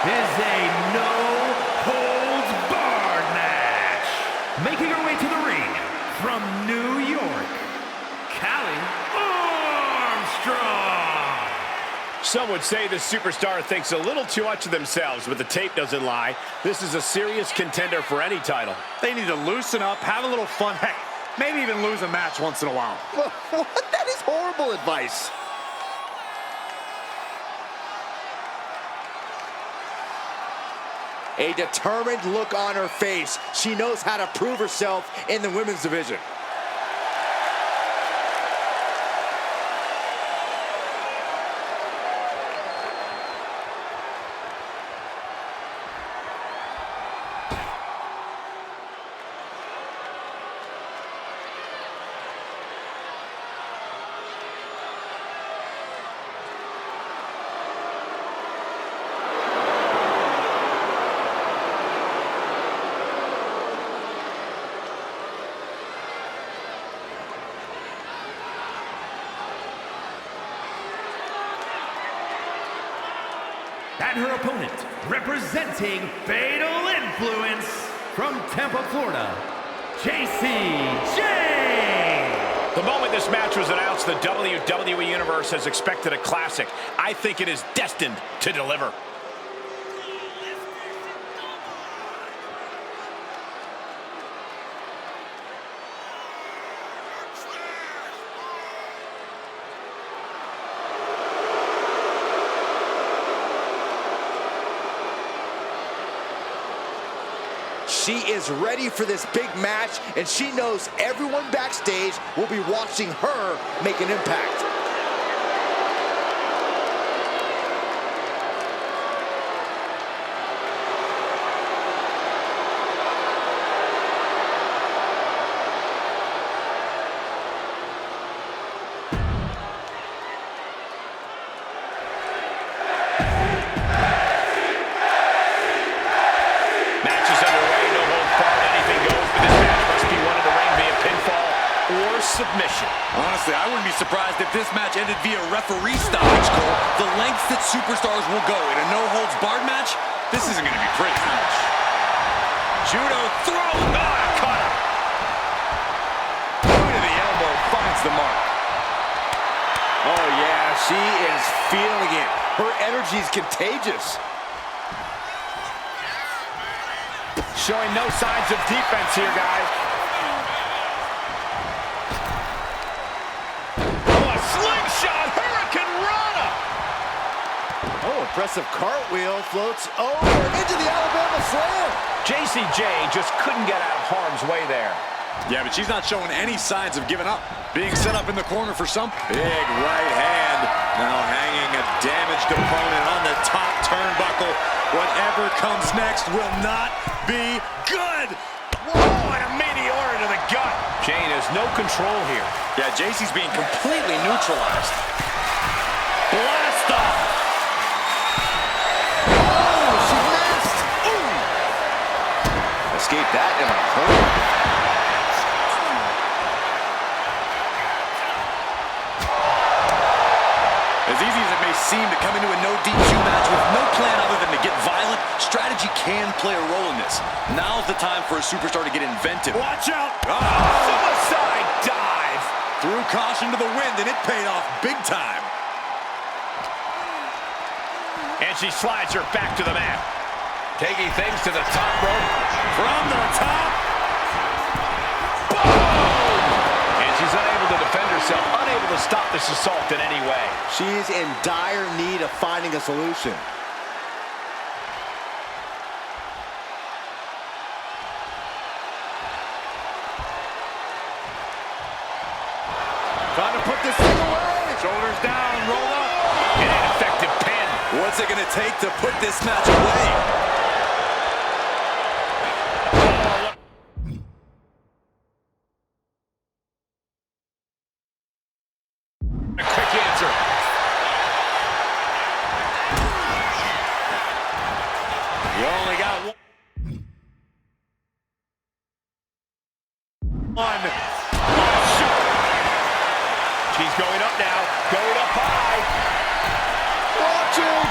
is a no-holds-barred match. Making her way to the ring from New York, Callie Armstrong. Some would say the superstar thinks a little too much of themselves, but the tape doesn't lie. This is a serious contender for any title. They need to loosen up, have a little fun, heck, maybe even lose a match once in a while. What? That is horrible advice. A determined look on her face. She knows how to prove herself in the women's division. And her opponent, representing Fatal Influence from Tampa, Florida, JCJ. The moment this match was announced, the WWE Universe has expected a classic. I think it is destined to deliver. She is ready for this big match, and she knows everyone backstage will be watching her make an impact. Submission. Honestly, I wouldn't be surprised if this match ended via referee stoppage, Cole. The lengths that superstars will go in a no-holds-barred match, this isn't going to be pretty. Judo throw. Cutter. Point of the elbow finds the mark. Oh, yeah, she is feeling it. Her energy is contagious. Showing no signs of defense here, guys. Slingshot Hurricane Rana. Oh, impressive cartwheel, floats over into the Alabama Slam. JCJ just couldn't get out of harm's way there. Yeah, but she's not showing any signs of giving up. Being set up in the corner for some big right hand. Now hanging a damaged opponent on the top turnbuckle. Whatever comes next will not be good. Whoa, and a meteor to the gut. Jane has no control here. Yeah, JC's being completely neutralized. Blast off. Oh, she missed. Escaped that in a hurry. As easy as it may seem to come into a no DQ match with no plan other than to get violent, strategy can play a role in this. Now's the time for a superstar to get inventive. Watch out! Suicide dive! Threw caution to the wind, and it paid off big time. And she slides her back to the mat. Taking things to the top rope. From the top. Boom! And she's unable to defend herself, unable to stop this assault in any way. She's in dire need of finding a solution. Trying to put this thing away. Shoulders down, roll up. An ineffective pin. What's it going to take to put this match away? A quick answer. You only got one. She's going up now, going up high. Watch him!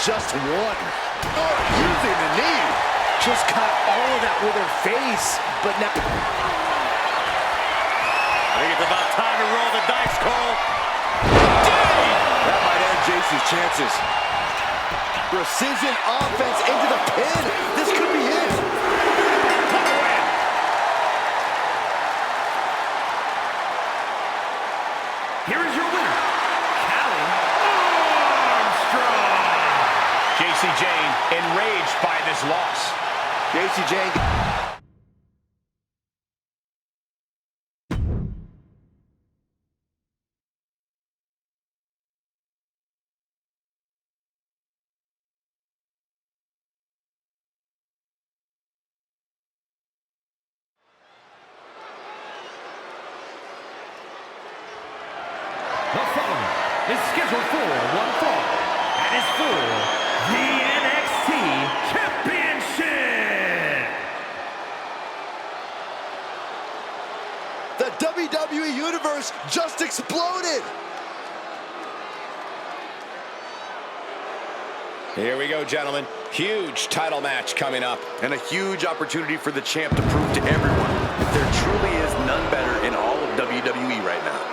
just one. Oh, using the knee. Just caught all of that with her face. But now... I think it's about time to roll the dice, Cole. That might end JC's chances. Precision offense into the pin. This could be it. Here is your winner, Callie Armstrong. JC Jane enraged by this loss. JC Jane. The following is scheduled for one fall and is for the NXT Championship. The WWE Universe just exploded. Here we go, gentlemen. Huge title match coming up. And a huge opportunity for the champ to prove to everyone that there truly is none better in all of WWE right now.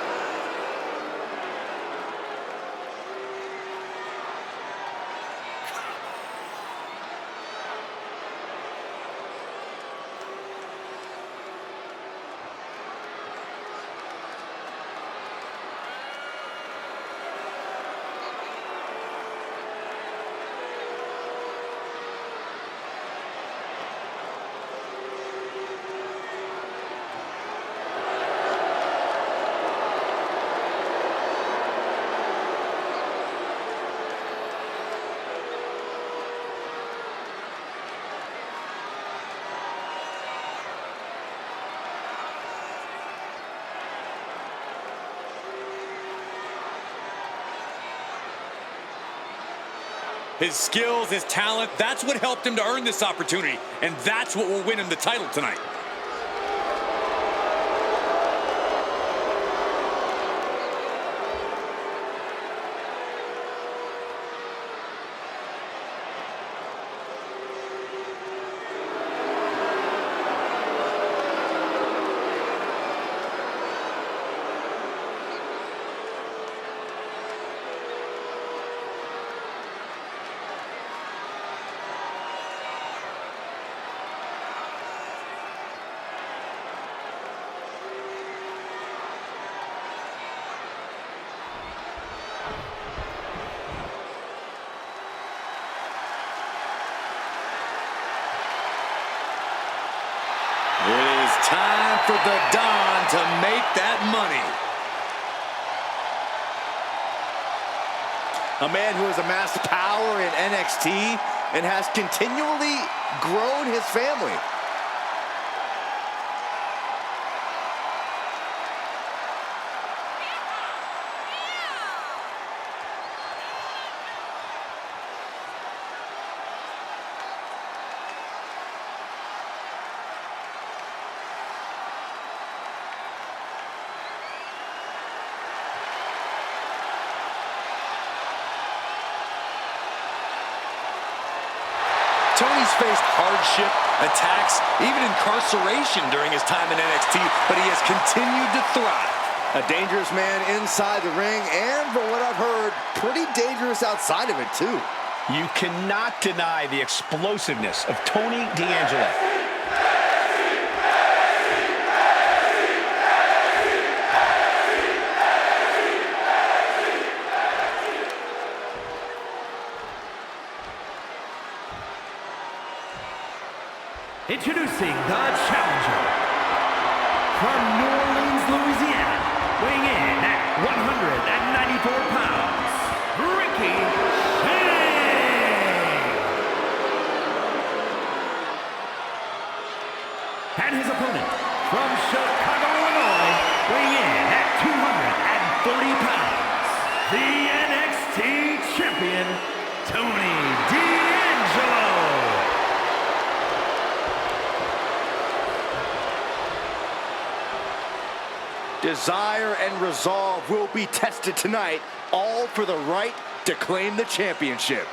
His skills, his talent, that's what helped him to earn this opportunity. And that's what will win him the title tonight. It is time for the Don to make that money. A man who has amassed power in NXT and has continually grown his family. Tony's faced hardship, attacks, even incarceration during his time in NXT, but he has continued to thrive. A dangerous man inside the ring, and from what I've heard, pretty dangerous outside of it, too. You cannot deny the explosiveness of Tony D'Angelo. Introducing the challenger from New Orleans, Louisiana, weighing in at 194 pounds, Ricky Shane. And his opponent from Chicago, Illinois, weighing in at 240 pounds, the NXT champion, Tony D'Angelo. Desire and resolve will be tested tonight, all for the right to claim the championship.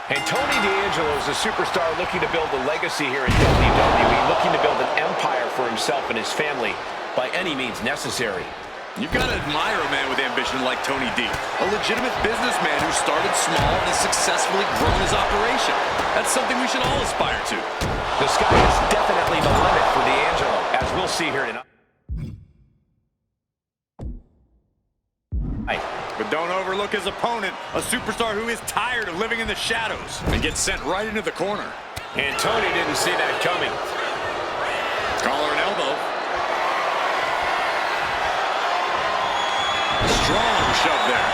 And Tony D'Angelo is a superstar looking to build a legacy here in WWE, looking to build an empire for himself and his family by any means necessary. You've got to admire a man with ambition like Tony D. A legitimate businessman who started small and has successfully grown his operation. That's something we should all aspire to. The sky is definitely the limit for D'Angelo, as we'll see here tonight. But don't overlook his opponent, a superstar who is tired of living in the shadows and gets sent right into the corner. And Tony didn't see that coming. Collar and elbow. Strong shove there.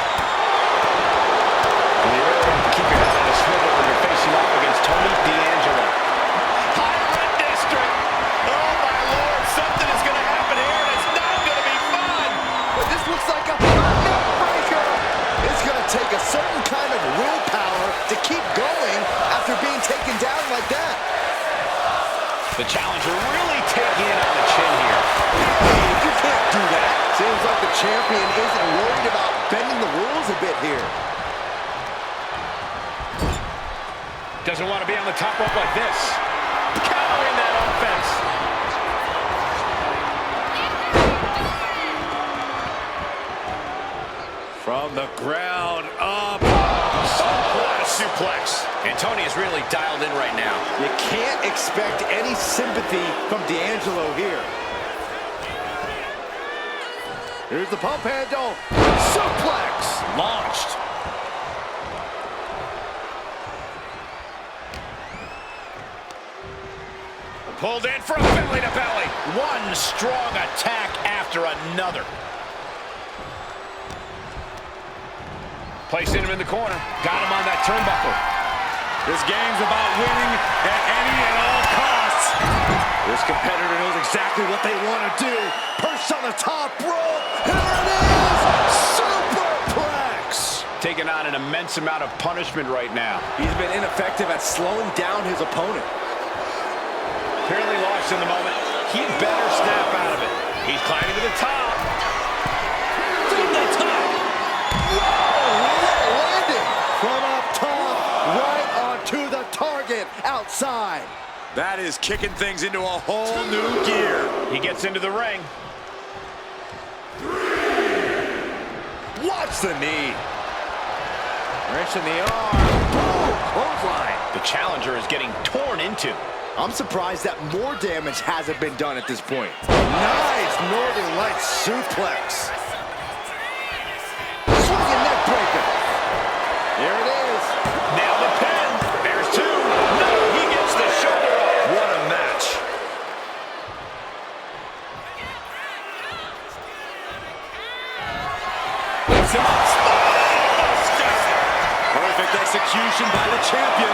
And you really have to keep your head on a swivel when you're facing off against Tony D'Angelo. High district. Oh, my Lord. Something is going to happen here, and it's not going to be fun. But this looks like a neck breaker. It's going to take a certain kind of willpower to keep going after being taken down like that. The challenger really taking it on the chin here. You can't do that. Seems like the champion isn't worried about bending the rules a bit here. Doesn't want to be on the top rope like this. Countering that offense. From the ground up. Suplex. And Tony is really dialed in right now. You can't expect any sympathy from D'Angelo here. Here's the pump handle. Suplex. Launched. Pulled in from belly to belly. One strong attack after another. Placing him in the corner. Got him on that turnbuckle. This game's about winning at any and all costs. This competitor knows exactly what they want to do. Perched on the top rope. Here it is. Superplex. Taking on an immense amount of punishment right now. He's been ineffective at slowing down his opponent. Clearly lost in the moment. He better snap out of it. He's climbing to the top. From the top. Landing from up top, right onto the target outside. That is kicking things into a whole new gear. He gets into the ring. Watch the knee. Wrench in the arm. Boom! Clothesline. The challenger is getting torn into. I'm surprised that more damage hasn't been done at this point. Nice Northern Lights suplex. Swinging neck breaker. There it is. Nailed the pin. There's two. No, he gets the shoulder up. What a match. Hits him up. Perfect execution by the champion.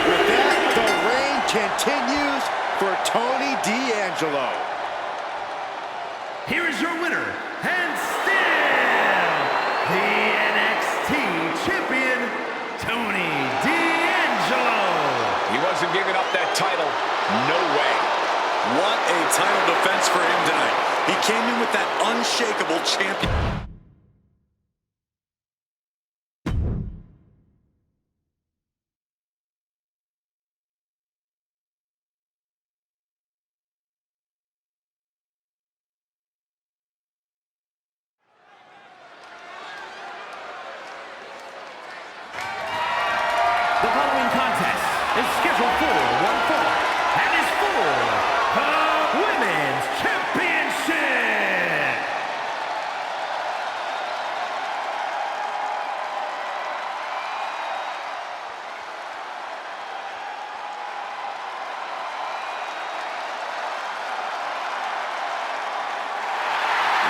With that, the reign continues for Tony D'Angelo. Here is your winner, and still the NXT champion, Tony D'Angelo. He wasn't giving up that title. No way. What a title defense for him tonight. He came in with that unshakable champion. The following contest is scheduled for one fall and is for the Women's Championship.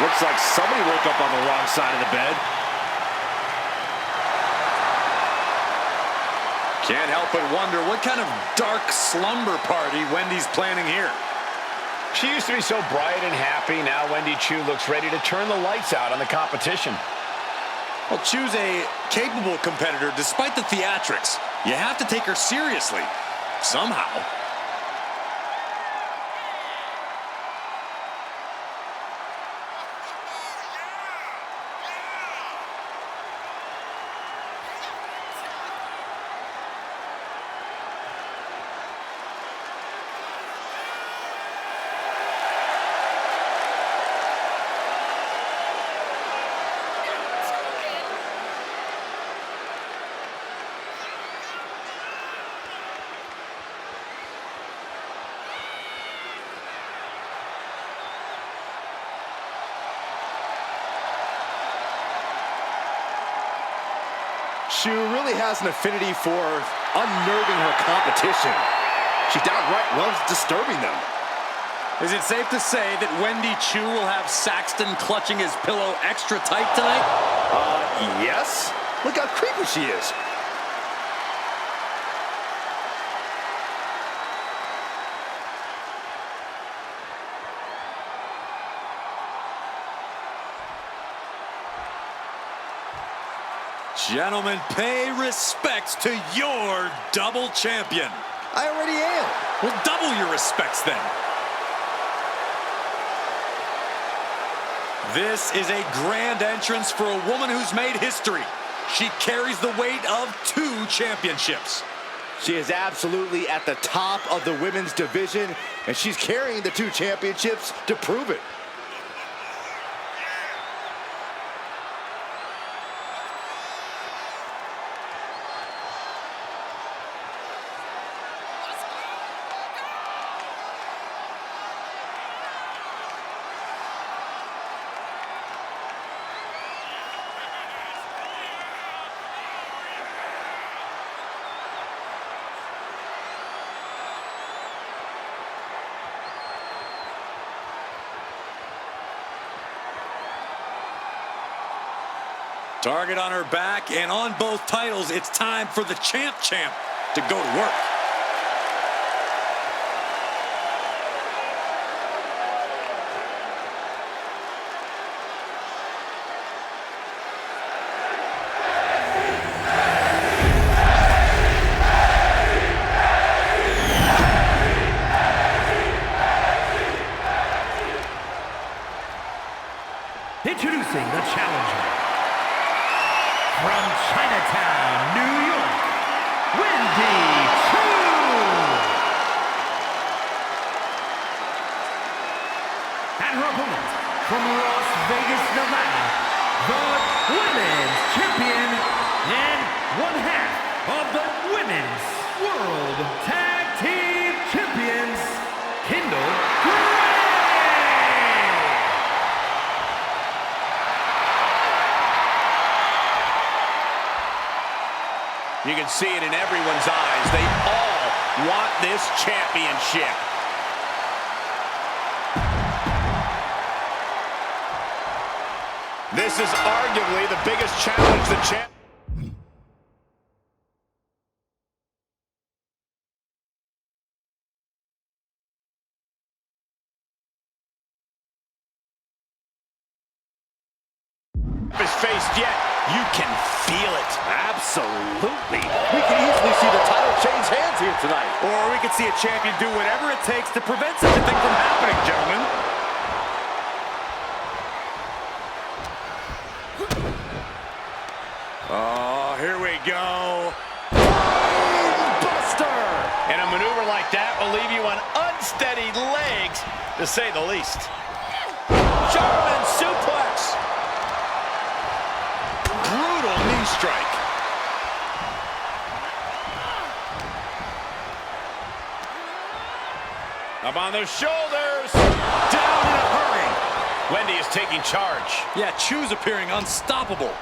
Looks like somebody woke up on the wrong side of the bed. Can't help but wonder what kind of dark slumber party Wendy's planning here. She used to be so bright and happy. Now Wendy Chu looks ready to turn the lights out on the competition. Well, choose a capable competitor despite the theatrics. You have to take her seriously, somehow. Chu really has an affinity for unnerving her competition. She downright loves disturbing them. Is it safe to say that Wendy Chu will have Saxton clutching his pillow extra tight tonight? Yes. Look how creepy she is. Gentlemen, pay respects to your double champion. I already am. Well, double your respects then. This is a grand entrance for a woman who's made history. She carries the weight of 2 championships. She is absolutely at the top of the women's division, and she's carrying the 2 championships to prove it. Target on her back, and on both titles, it's time for the champ to go to work. Introducing the challenger. From Chinatown, New York, Wendy Chu. And her opponent, from Las Vegas, Nevada, the Women's Champion and one half of the Women's World Tag Team Champions, Kendall Gray. You can see it in everyone's eyes. They all want this championship. This is arguably the biggest challenge the champ. Is faced yet. You can feel it. Absolutely. We can easily see the title change hands here tonight. Or we could see a champion do whatever it takes to prevent such a thing from happening, gentlemen. Oh, here we go. Buster! And a maneuver like that will leave you on unsteady legs, to say the least. German suplex. Brutal knee strike. Up on those shoulders. Down in a hurry. Wendy is taking charge. Yeah, Chu's appearing unstoppable.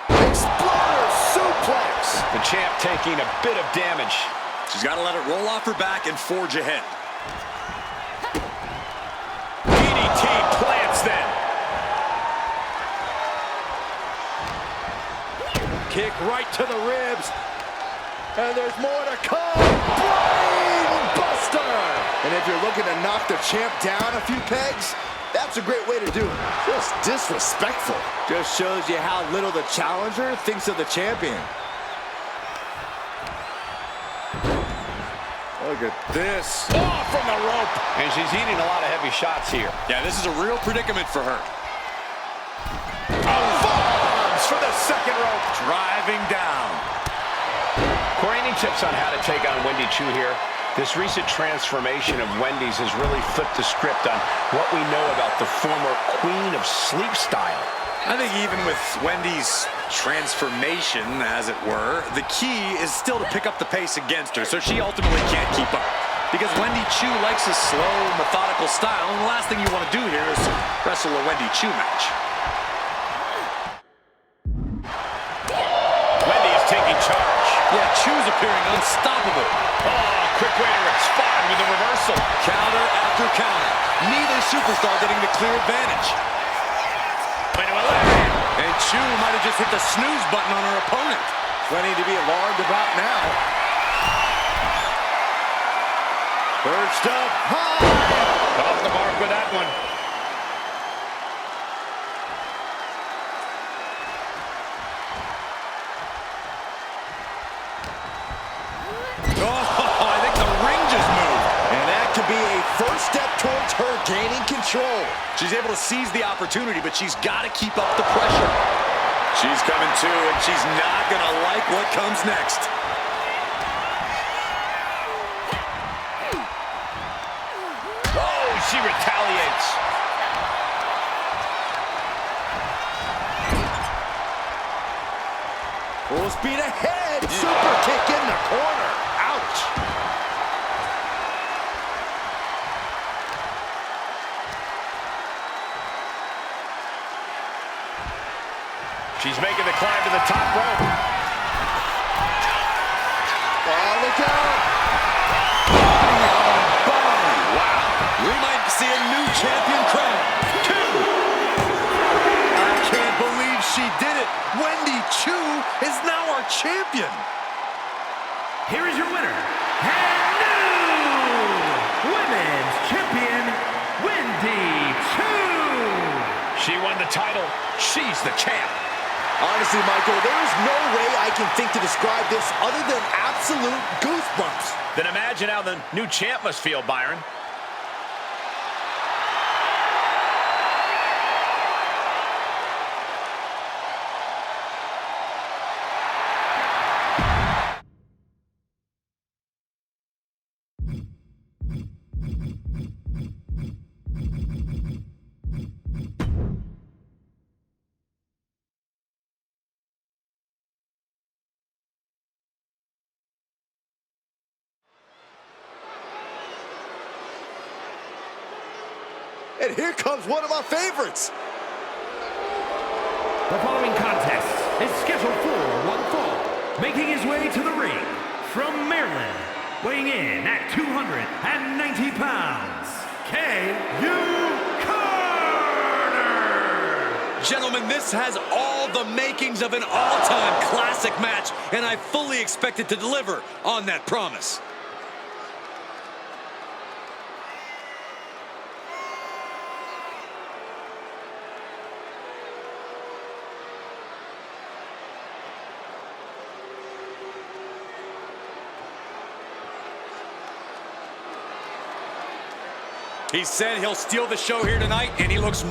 Exploder suplex! The champ taking a bit of damage. She's got to let it roll off her back and forge ahead. DDT plants then. Kick right to the ribs. And there's more to come. Brain buster! And if you're looking to knock the champ down a few pegs, that's a great way to do it. Just disrespectful. Just shows you how little the challenger thinks of the champion. Look at this. Oh, from the rope. And she's eating a lot of heavy shots here. Yeah, this is a real predicament for her. Forearms for the second rope. Driving down. Corey, any tips on how to take on Wendy Chu here? This recent transformation of Wendy's has really flipped the script on what we know about the former queen of sleep style. I think even with Wendy's transformation, as it were, the key is still to pick up the pace against her, so she ultimately can't keep up. Because Wendy Chu likes a slow, methodical style, and the last thing you want to do here is wrestle a Wendy Chu match. Yeah, Chu's appearing unstoppable. Oh, quick way to respond with a reversal. Counter after counter. Neither superstar getting the clear advantage. And Chu might have just hit the snooze button on her opponent. Plenty to be alarmed about now. Perched up high. Off the mark with that one. Oh, I think the ring just moved. And that could be a first step towards her gaining control. She's able to seize the opportunity, but she's got to keep up the pressure. She's coming to, and she's not going to like what comes next. Oh, she retaliates. Full speed ahead. Super kick in the corner. Ouch. She's making the climb to the top rope. Oh, look out. Wow. We might see a new champion crown. 2. I can't believe she did it. Wendy Chu is now our champion. Here is your winner, and new Women's Champion, Wendy Chu. She won the title. She's the champ. Honestly, Michael, there is no way I can think to describe this other than absolute goosebumps. Then imagine how the new champ must feel, Byron. And here comes one of my favorites. The following contest is scheduled for one fall. Making his way to the ring from Maryland, weighing in at 290 pounds, K.U. Carter! Gentlemen, this has all the makings of an all-time classic match, and I fully expect it to deliver on that promise. He said he'll steal the show here tonight, and he looks...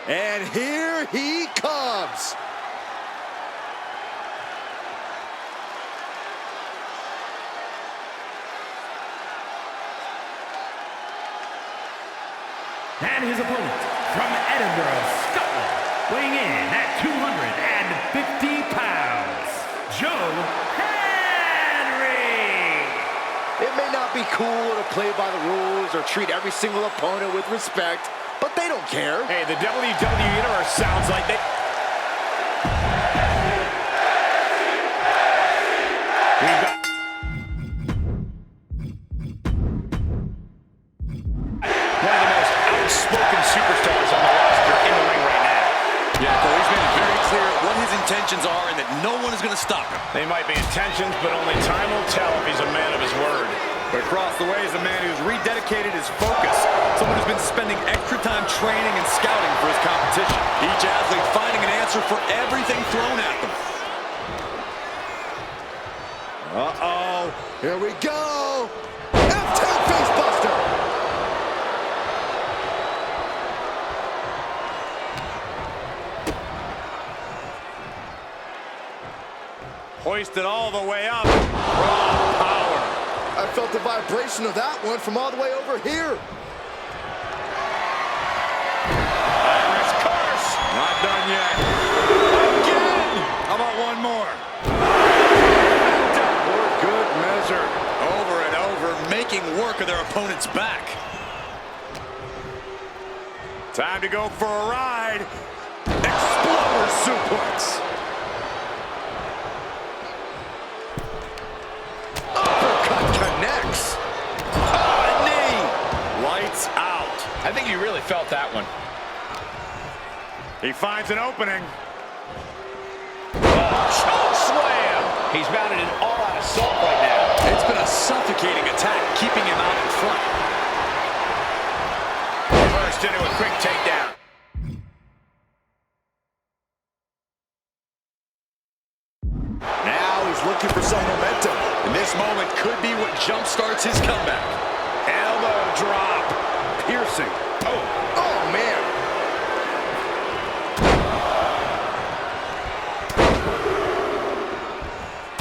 And here he comes. And his opponent from Edinburgh, Scotland, weighing in at 250 pounds, Joe. It may not be cool to play by the rules or treat every single opponent with respect, but they don't care. Hey, the WWE Universe sounds like they... We've got... one of the most outspoken superstars on the roster in the ring right now. Yeah, Cole, he's made it very clear what his intentions are and that no one is going to stop him. They might be intentions, but only time will tell if he's a man of his word. But across the way is a man who's rededicated his focus. Someone who's been spending extra time training and scouting for his competition. Each athlete finding an answer for everything thrown at them. Uh-oh. Here we go. F10 facebuster. Hoisted all the way up. Raw power. I felt the vibration of that one from all the way over here. Irish curse. Not done yet. Again. How about one more? For good measure. Over and over, making work of their opponent's back. Time to go for a ride. Explode. power suplex. Uppercut connects. Oh, a knee. Lights out. I think you really felt that one. He finds an opening. Choke slam! He's mounted an all-out assault right now. It's been a suffocating attack, keeping him out in front. Burst into a quick takedown. Now he's looking for some momentum. And this moment could be what jump-starts his comeback. Elbow drop. Piercing. Oh, man.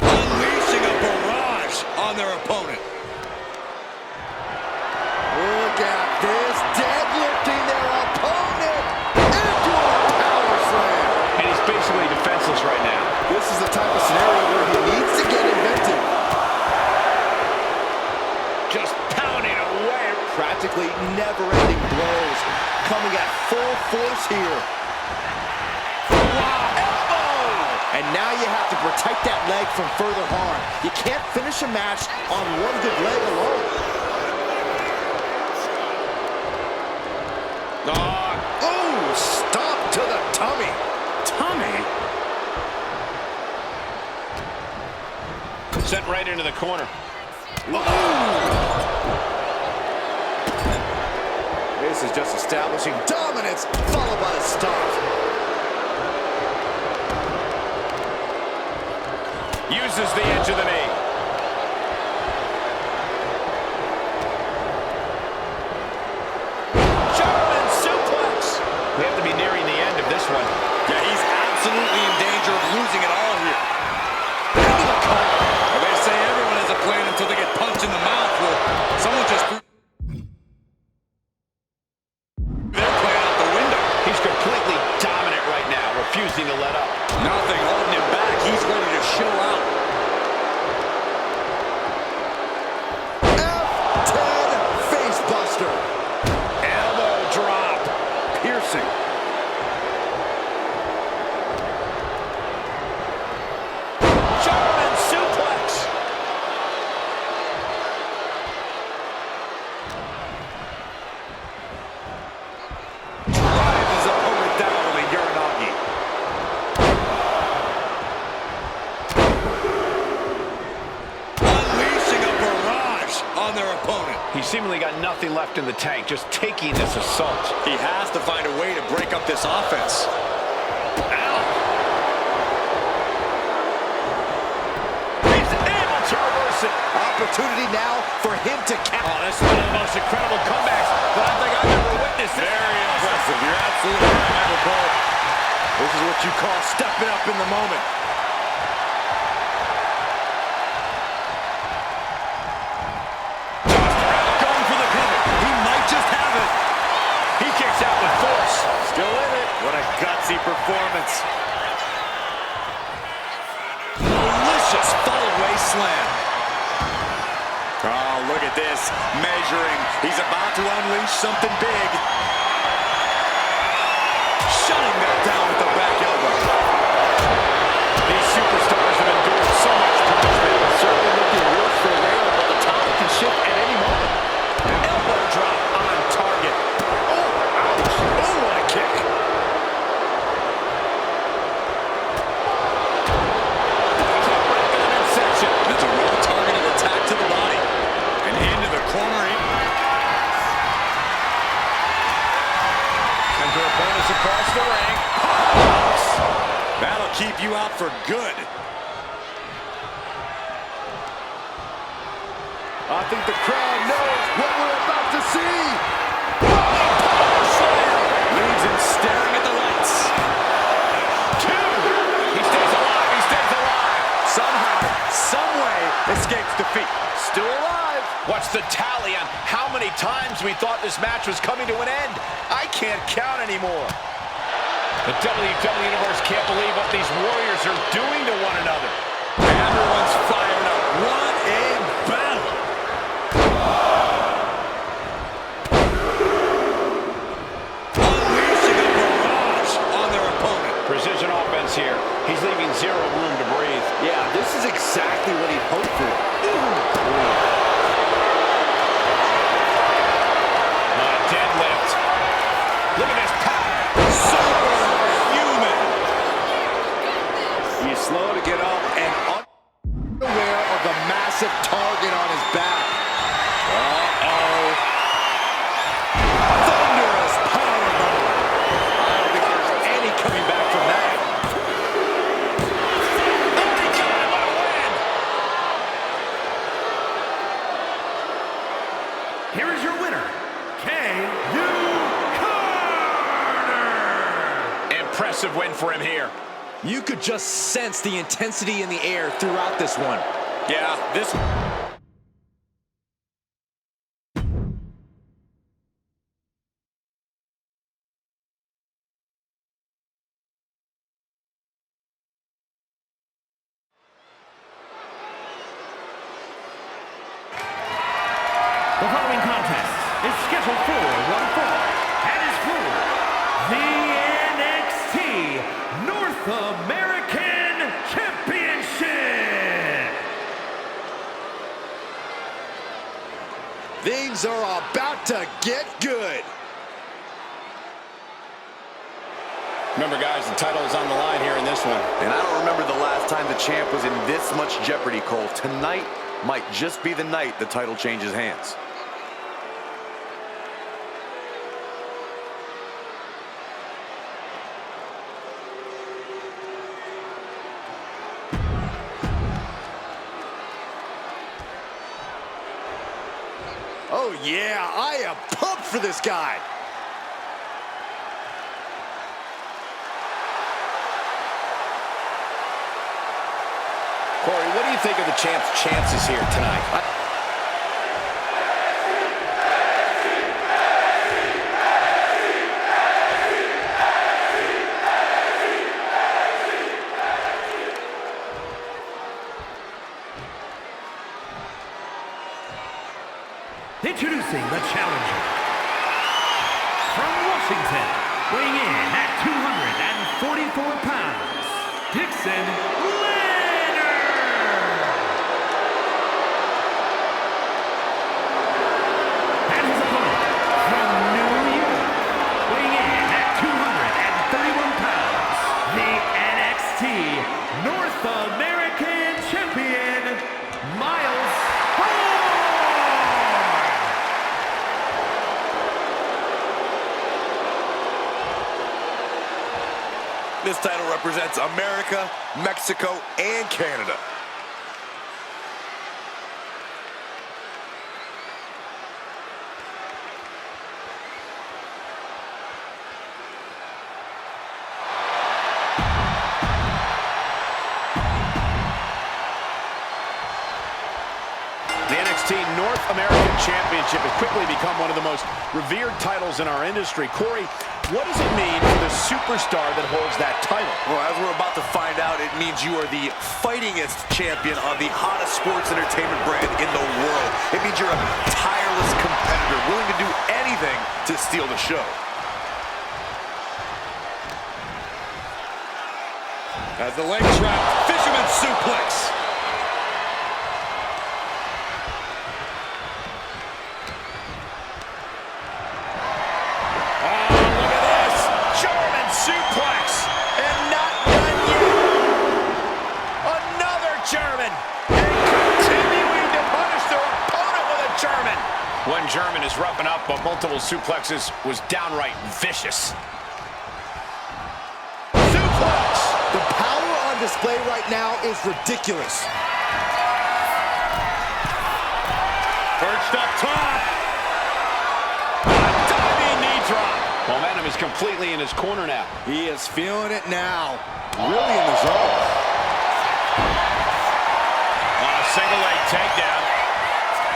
Unleashing a barrage on their opponent. Look at this, deadlifting their opponent into a power slam. And he's basically defenseless right now. This is the type of scenario where he needs to get inventive. Just pounding away. Practically never-ending blows coming at full force here. Wow, elbow! And now you have to protect that leg from further harm. You can't finish a match on one good leg alone. Oh, stop to the tummy. Tummy? Sent right into the corner. This is just establishing dominance, followed by the stomp. Uses the edge of the knee. German suplex. We have to be nearing the end of this one. Yeah, he's absolutely in danger of losing it all here. Into the cover. Well, they say everyone has a plan until they get punched in the mouth. Well, someone just threw their plan out the window. He's completely dominant right now, refusing to let up. Nothing holding him back. He's ready to show out. F10 face buster. Elbow drop. Piercing. German suplex. Drives his opponent down with a Uranagi. Unleashing a barrage on their opponent. He's seemingly got nothing left in the tank, just taking this assault. He has to find a way to break up this offense. He's able to reverse it. Opportunity now for him to count. Oh, this is one of the most incredible comebacks that I think I've ever witnessed. Very impressive. You're absolutely right, Michael Cole. This is what you call stepping up in the moment. Going for the pivot. He might just have it. He kicks out with force. Still in it. What a gutsy performance. Malicious fall-away slam. Oh, look at this. Measuring. He's about to unleash something big. Shutting that down with the back elbow. These superstars have endured so much punishment. Certainly looking worse for Ray, but the tide can shift at any moment. Elbow drop on target. Oh, ouch. Oh, what a kick. That's a well-targeted attack to the body. And into the corner. And her opponents across the ring. That'll keep you out for good. I think the crowd knows what we're about to see. Power slam. Leaves him staring at the lights. Two. He stays alive. He stays alive. Somehow, someway, escapes defeat. Still alive. What's the tally on how many times we thought this match was coming to an end? I can't count anymore. The WWE Universe can't believe what these warriors are doing to one another. Everyone's fired up. What a battle. Unleashing a barrage on their opponent. Precision here. He's leaving zero room to breathe. Yeah, this is exactly what he hoped for. Deadlift. Look at this power. Superhuman. He's slow to get up and unaware of the massive target on his back. Uh-oh. Thunderous powerbomb. I don't think there's any coming back from that. Oh, he got him, what a win. Here is your winner, K.U. Carter. Impressive win for him here. You could just sense the intensity in the air throughout this one. Yeah, this... The following contest is scheduled for one fall and is for the NXT North American Championship. Things are about to get good. Remember, guys, the title is on the line here in this one. And I don't remember the last time the champ was in this much jeopardy, Cole. Tonight might just be the night the title changes hands. Oh yeah, I am pumped for this guy. Corey, what do you think of the champ's chances here tonight? Introducing the challenger from Washington, weighing in at 244 pounds, Dixon Leonard. And his opponent from New York, weighing in at 231 pounds, the NXT North American Champion, Miles Hall. This title represents America, Mexico, and Canada. The NXT North American Championship has quickly become one of the most revered titles in our industry. Corey, what does it mean for the superstar that holds that title? Well, as we're about to find out, it means you are the fightingest champion on the hottest sports entertainment brand in the world. It means you're a tireless competitor, willing to do anything to steal the show. As the leg trap, fisherman suplex. Suplex, and not done yet. Another German, and continuing to punish their opponent with a German. One German is roughing up, but multiple suplexes was downright vicious. Suplex. The power on display right now is ridiculous. Perched up top. A diving knee drop. Momentum is completely in his corner now. He is feeling it now. Really in the zone. On a single leg takedown.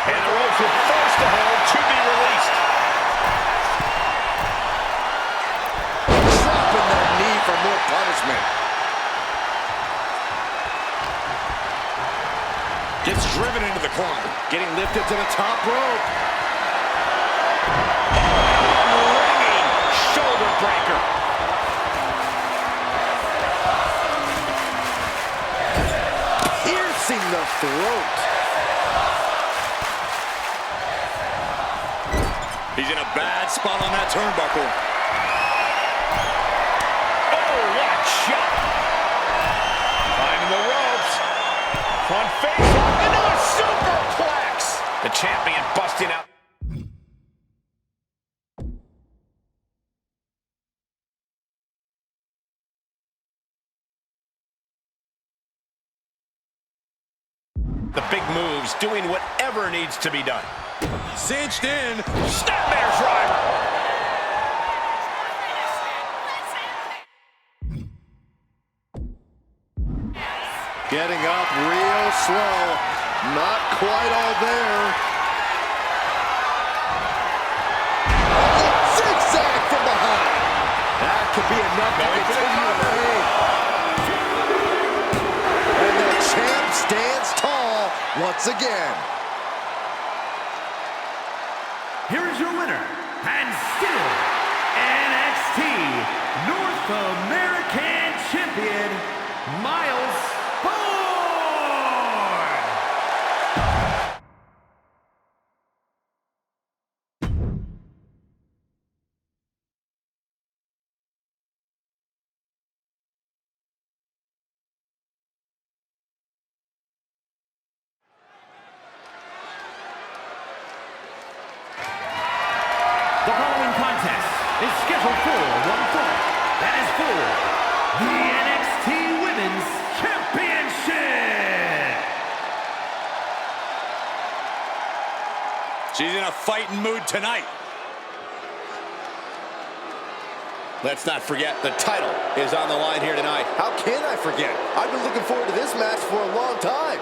And the ropes were forced to hold to be released. Dropping that knee for more punishment. Gets driven into the corner. Getting lifted to the top rope. Shoulder breaker. throat. He's in a bad spot on that turnbuckle. Oh, what a shot. Climbing the ropes. Front face lock into a superplex. The champion busting out. The big moves, doing whatever needs to be done. Cinched in. Snapmare driver. Getting up real slow. Not quite all there. Oh, zigzag from behind. That could be enough to continue the reign. And the champ stands tall once again. Here is your winner, and still NXT North American Champion, Miles Bourne. The following contest is scheduled for one fall. That is for the NXT Women's Championship. She's in a fighting mood tonight. Let's not forget, the title is on the line here tonight. How can I forget? I've been looking forward to this match for a long time.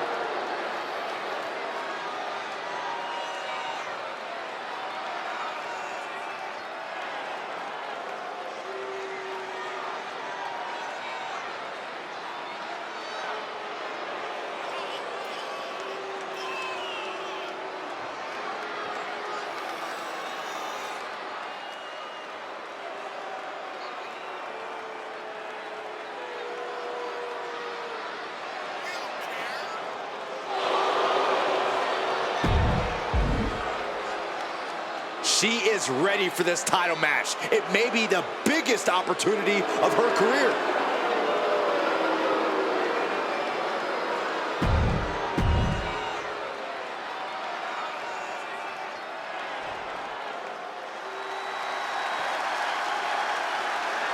She is ready for this title match. It may be the biggest opportunity of her career.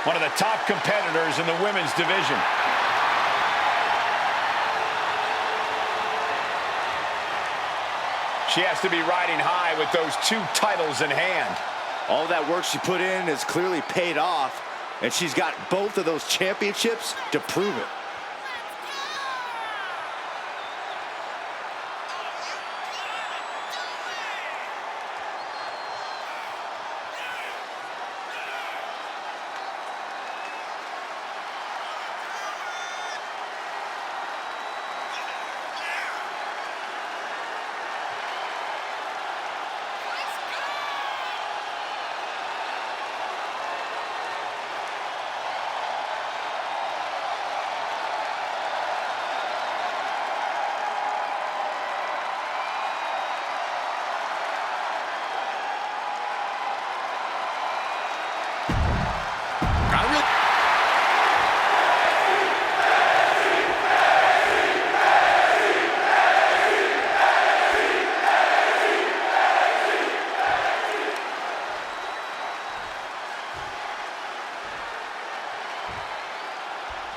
One of the top competitors in the women's division. She has to be riding high with those two titles in hand. All that work she put in has clearly paid off, and she's got both of those championships to prove it.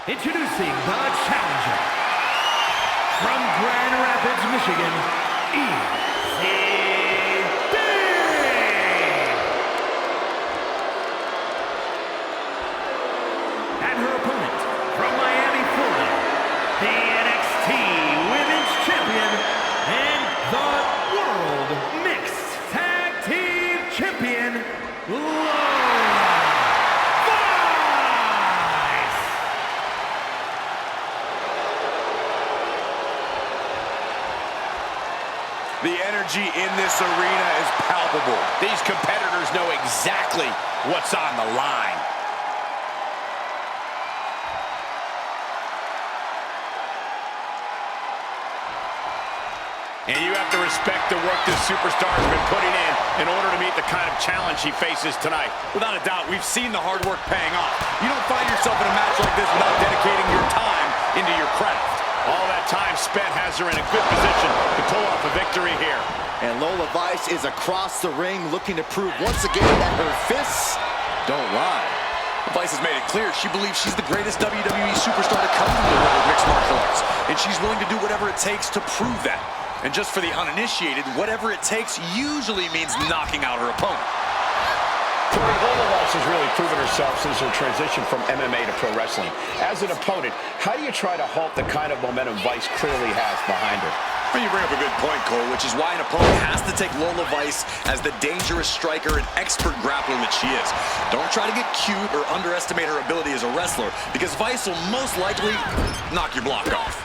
Introducing the challenger from Grand Rapids, Michigan, EC3. And her opponent from Miami, Florida, the NXT Women's Champion and the World Mixed Tag Team Champion, The energy in this arena is palpable. These competitors know exactly what's on the line. have to respect the work this superstar has been putting in order to meet the kind of challenge he faces tonight. Without a doubt, we've seen the hard work paying off. You don't find yourself in a match like this without dedicating your time into your craft. All that time spent has her in a good position to pull off a victory here. And Lola Vice is across the ring looking to prove once again that her fists don't lie. Vice has made it clear she believes she's the greatest WWE superstar to come from the world of mixed martial arts, and she's willing to do whatever it takes to prove that. And just for the uninitiated, whatever it takes usually means knocking out her opponent. Corey, Lola Vice has really proven herself since her transition from MMA to pro wrestling. As an opponent, how do you try to halt the kind of momentum Vice clearly has behind her? Well, you bring up a good point, Cole, which is why an opponent has to take Lola Vice as the dangerous striker and expert grappler that she is. Don't try to get cute or underestimate her ability as a wrestler, because Vice will most likely knock your block off.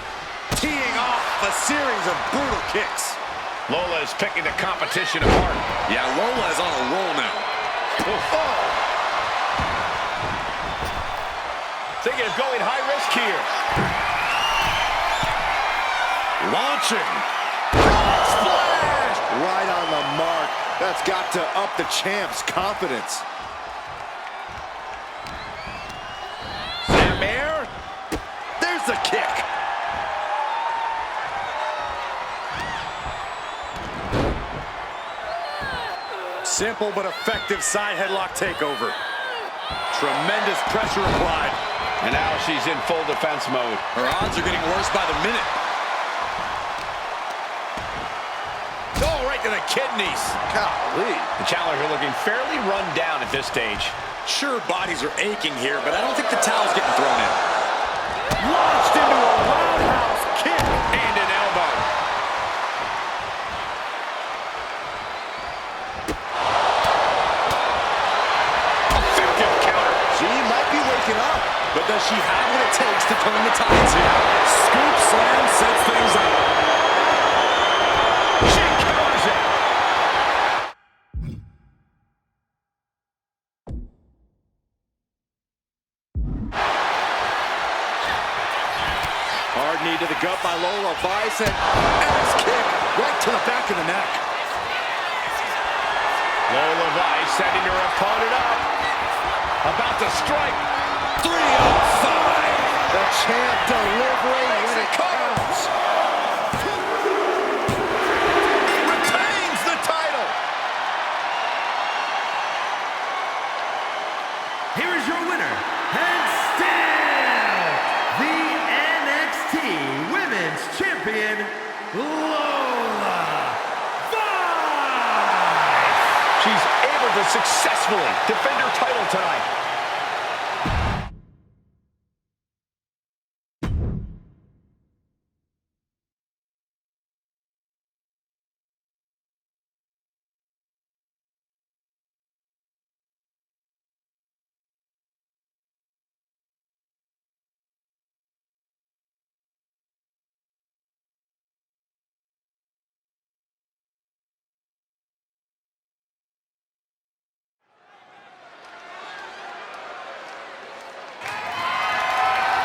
Teeing off a series of brutal kicks. Lola is picking the competition apart. Yeah, Lola is on a roll now. Oh. Thinking of going high risk here. Launching. Splash! Right on the mark. That's got to up the champ's confidence. Samir. There's the kick. Simple but effective side headlock takeover. Tremendous pressure applied. And now she's in full defense mode. Her odds are getting worse by the minute. Oh, right to the kidneys. Golly. The challenger looking fairly run down at this stage. Sure, bodies are aching here, but I don't think the towel's getting thrown in. Launched into a roundhouse kick and an elbow. Effective counter. She might be waking up. But does she have what it takes to turn the tides here? Scoop slam sets things up. She counters it. Hard knee to the gut by Lola Vice, and axe kick right to the back of the neck. Lola Vice setting her opponent up. About to strike. 3-5. The champ delivering when it counts. Retains the title. Here is your winner, and still the NXT Women's Champion, Lola Vice. She's able to successfully defend her title tonight.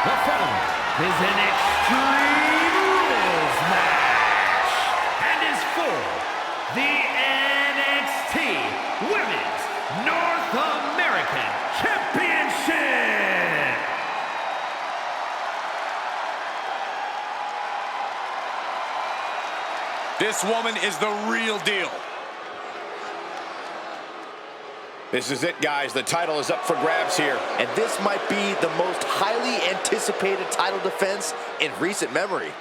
The following is an Extreme Rules match and is for the NXT Women's North American Championship. This woman is the real deal. This is it, guys. The title is up for grabs here. And this might be the most highly anticipated title defense in recent memory.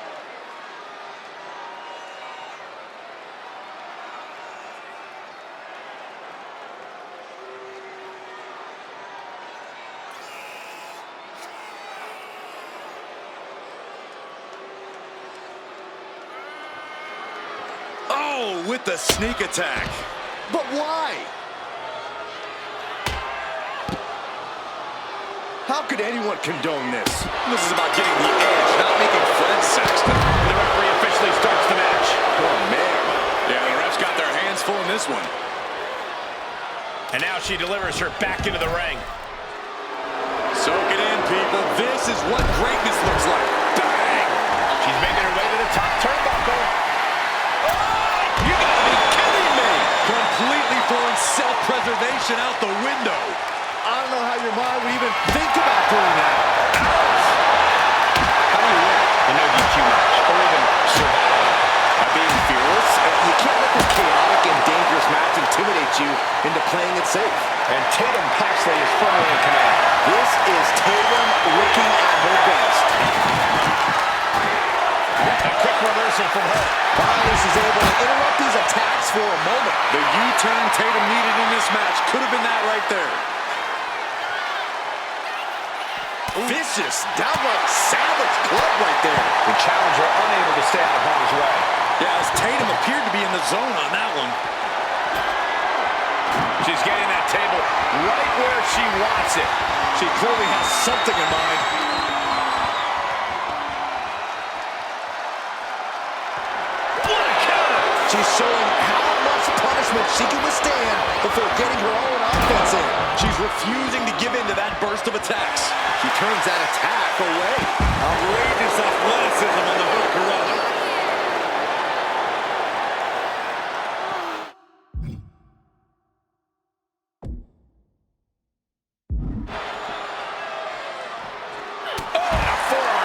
Oh, with the sneak attack. But why? How could anyone condone this? This is about getting the edge, not making friends, Saxton. The referee officially starts the match. Oh, man. Yeah, the refs got their hands full in this one. And now she delivers her back into the ring. Soak it in, people. This is what greatness looks like. Bang! She's making her way to the top turnbuckle. Oh! self-preservation out the window. I don't know how your mind would even think about doing that. How do you win in no DQ match, or even survive? By being fearless? You can't let this chaotic and dangerous match intimidate you into playing it safe. And Tatum Paxley is firmly in command. This is Tatum looking at her best. A quick reversal from her. This is able to interrupt these attacks for a moment. The U-turn Tatum needed in this match could have been that right there. Vicious, downright savage club right there. The challenger unable to stay out of harm's way. Yeah, as Tatum appeared to be in the zone on that one. She's getting that table right where she wants it. She clearly has something in mind. What a counter! She's showing how much punishment she can withstand before getting her own offense in. She's refusing to give in to that burst of attacks. She turns that attack away. Outrageous athleticism on the Hurricanrana.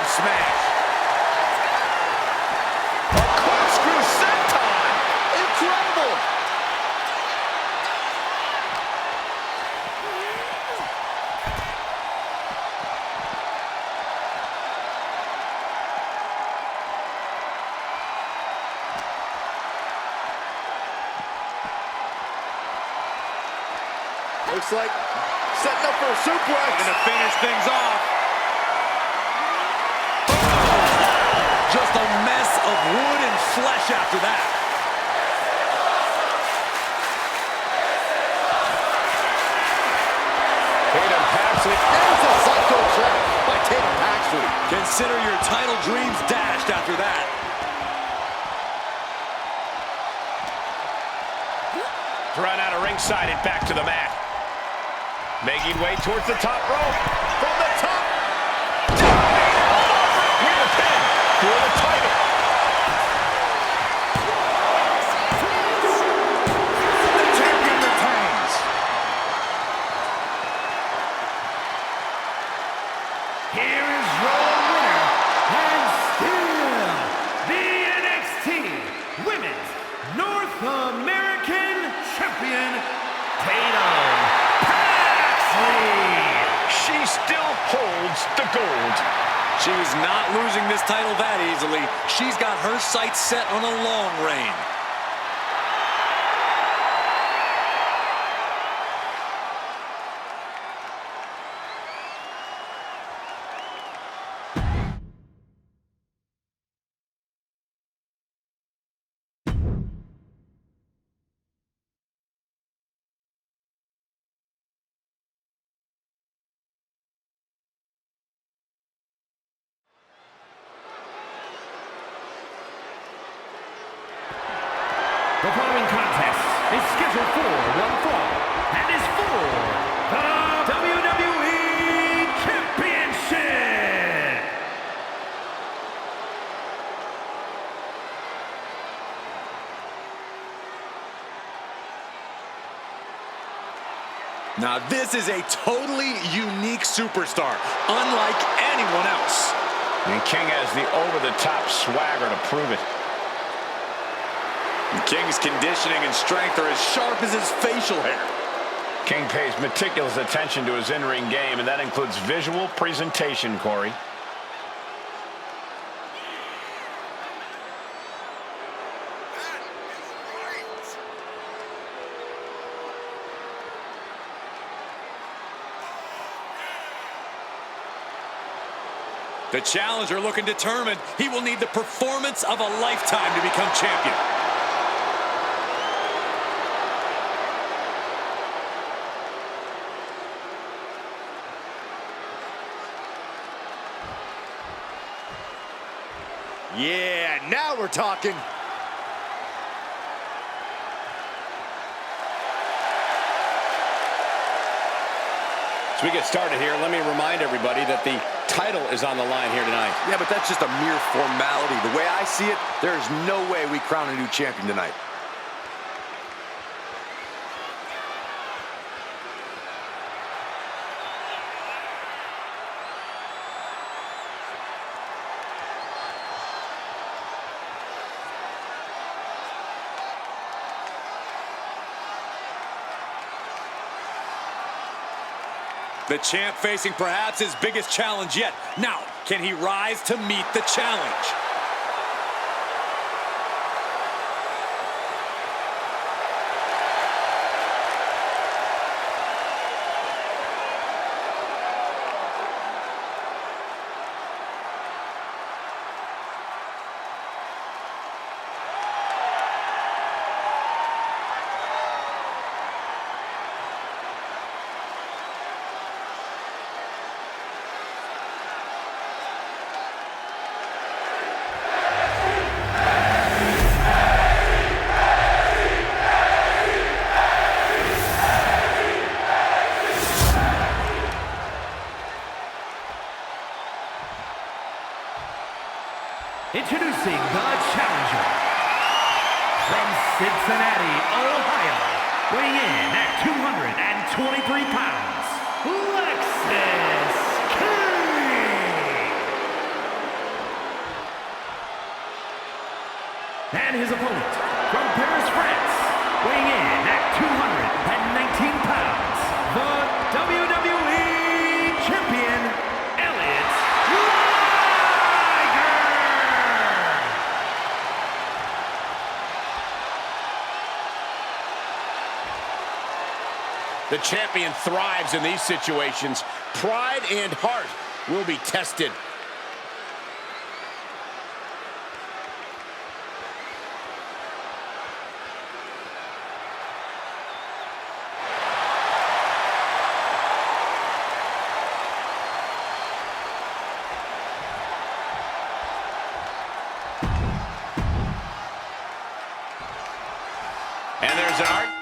Smash. A corkscrew senton. Incredible. Looks like setting up for a suplex. Gonna finish things off. Just a mess of wood and flesh after that. Tatum Paxley. There's a psycho trap by Tatum Paxley. Consider your title dreams dashed after that. Run out of ringside and back to the mat. Making way towards the top rope. From the top. With a pin for the title. The champion retains. Here is your winner, and still the NXT Women's North American Champion, Tatum Paxley. She still holds the gold. She's not losing this title that easily. She's got her sights set on a long reign. The following contest is scheduled for one fall and is for the WWE Championship. Now this is a totally unique superstar, unlike anyone else. And King has the over-the-top swagger to prove it. King's conditioning and strength are as sharp as his facial hair. King pays meticulous attention to his in-ring game, and that includes visual presentation, Corey. The challenger looking determined. He will need the performance of a lifetime to become champion. Yeah, now we're talking. As we get started here, let me remind everybody that the title is on the line here tonight. Yeah, but that's just a mere formality. The way I see it, there's no way we crown a new champion tonight. The champ facing perhaps his biggest challenge yet. Now, can he rise to meet the challenge? Introducing the challenger from Cincinnati, Ohio, weighing in at 223 pounds, Lexus King. And his opponent from Paris, France, weighing in at 219 pounds, the WWE Champion, The champion thrives in these situations. Pride and heart will be tested. And there's an art.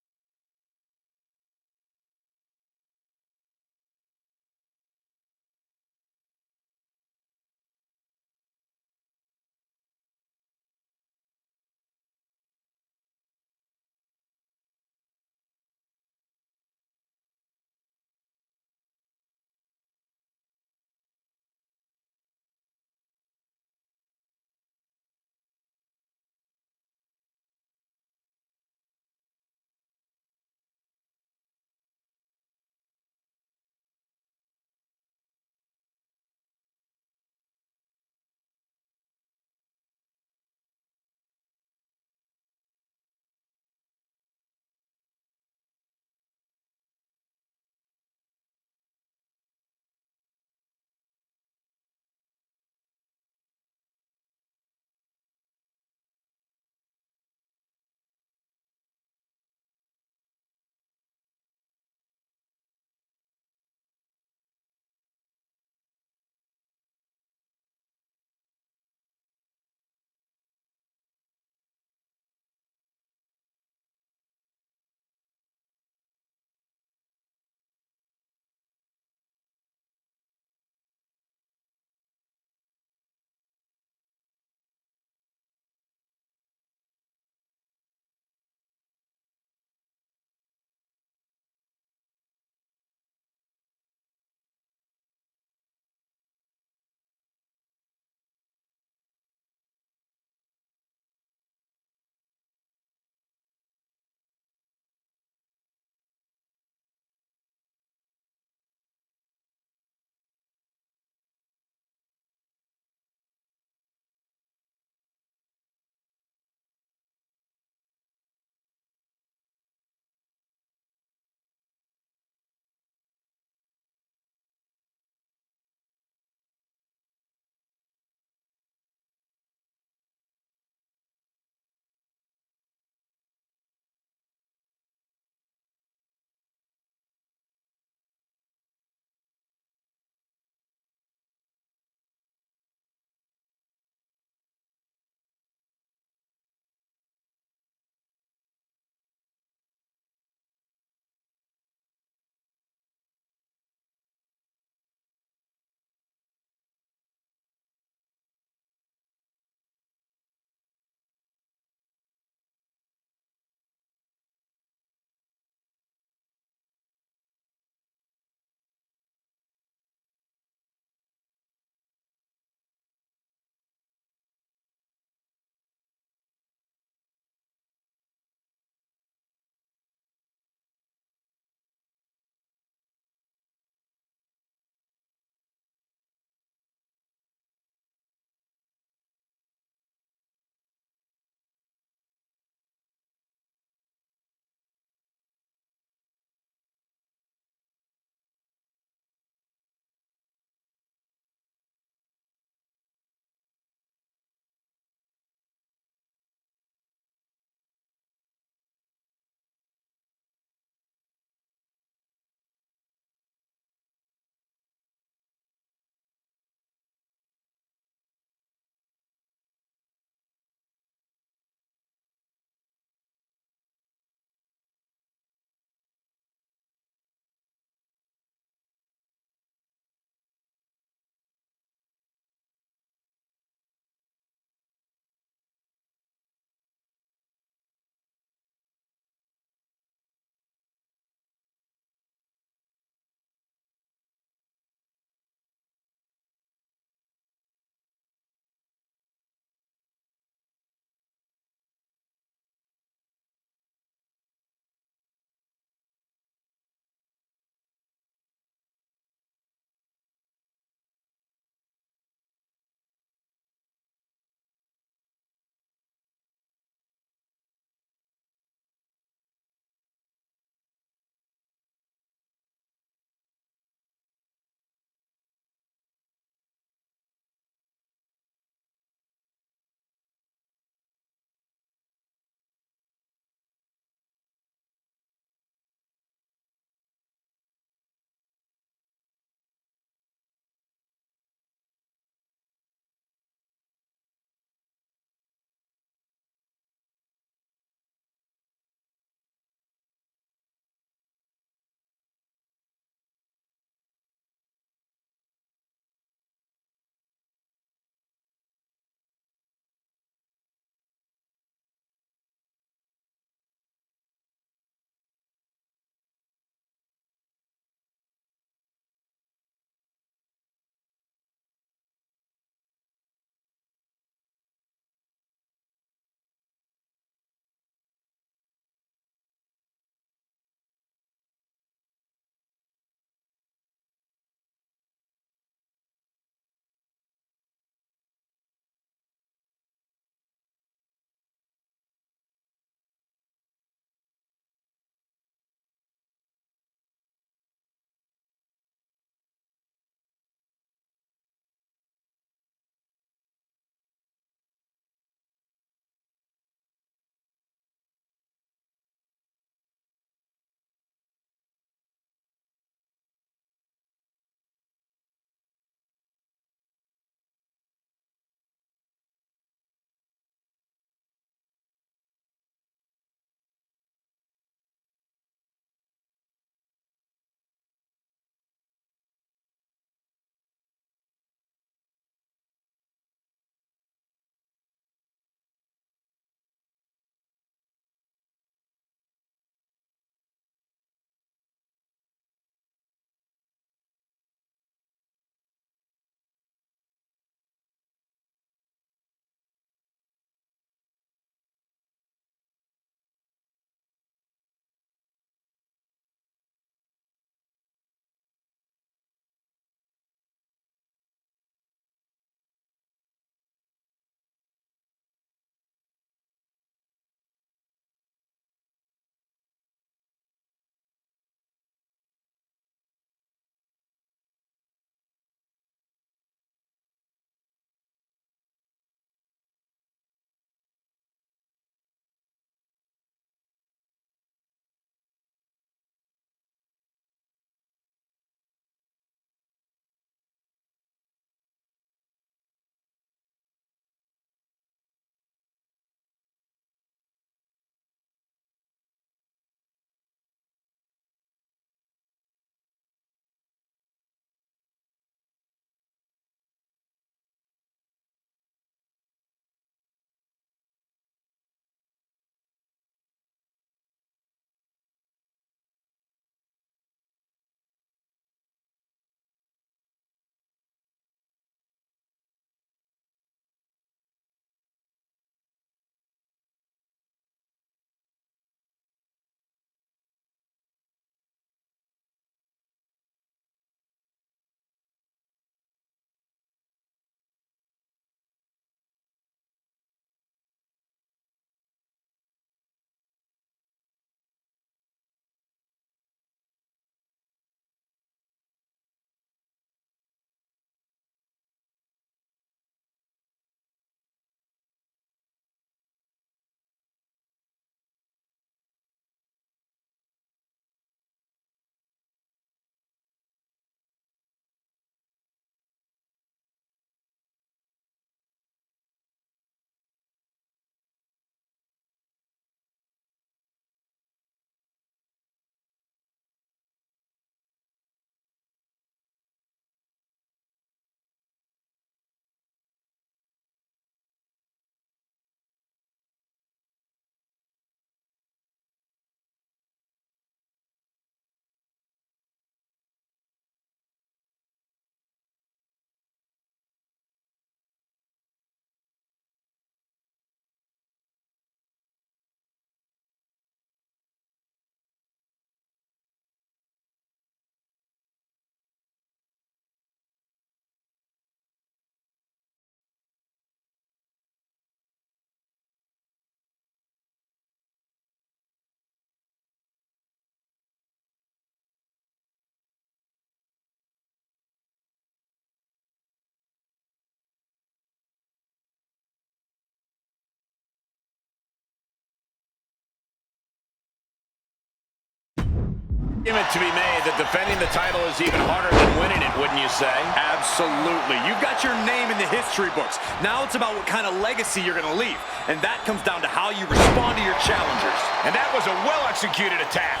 Argument to be made that defending the title is even harder than winning it, wouldn't you say? Absolutely. You've got your name in the history books. Now it's about what kind of legacy you're going to leave. And that comes down to how you respond to your challengers. And that was a well-executed attack.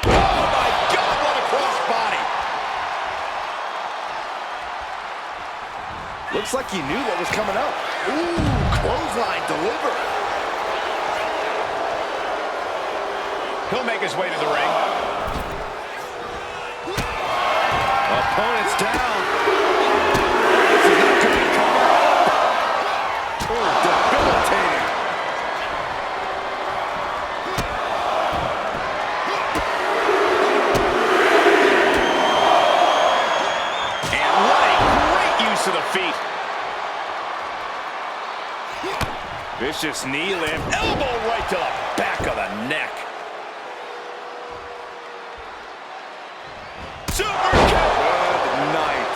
Oh, my God, what a crossbody. Looks like he knew what was coming up. Ooh, clothesline delivered. He'll make his way to the ring. Opponent's down. This is not good. Cover up. Oh, debilitating. And what a great use of the feet. Vicious knee lift. Elbow right to the back of the neck. Super kick. Good night.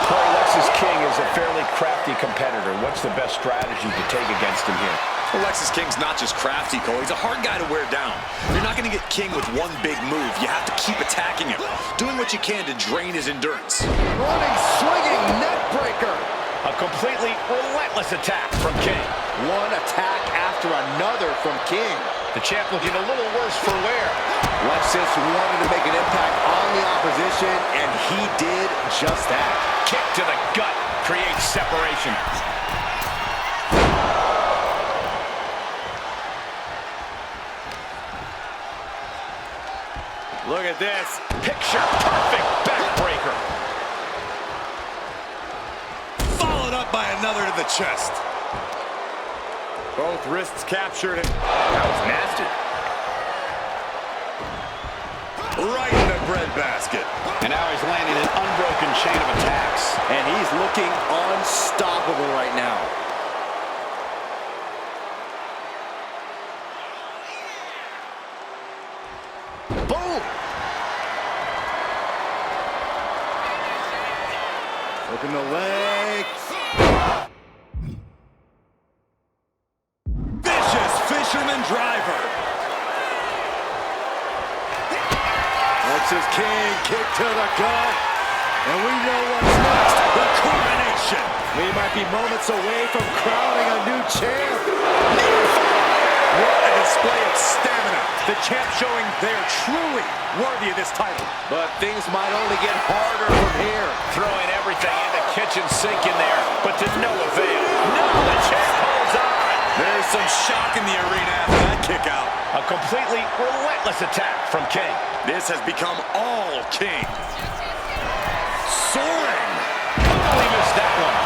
Corey, Lexus King is a fairly crafty competitor. What's the best strategy to take against him here? Alexis King's not just crafty, Cole. He's a hard guy to wear down. You're not going to get King with one big move. You have to keep attacking him, doing what you can to drain his endurance. Running, swinging, neck breaker. A completely relentless attack from King. One attack after another from King. The champ looking a little worse for wear. Lexus wanted to make an impact on the opposition, and he did just that. Kick to the gut creates separation. Look at this. Picture perfect backbreaker. Followed up by another to the chest. Both wrists captured. That was nasty. Right in the breadbasket. And now he's landing an unbroken chain of attacks. And he's looking unstoppable right now. Boom! Looking the legs. Vicious fisherman driver. Lexus King, kick to the gut. And we know what's next. The coronation. We might be moments away from crowning a new champ. What a display of stamina. The champ showing they are truly worthy of this title. But things might only get harder from here. Throwing everything in the kitchen sink in there, but to no avail. No, the champ holds on. There's some shock in the arena after that kick out. A completely relentless attack from King. This has become all King. Soaring. Totally missed that one.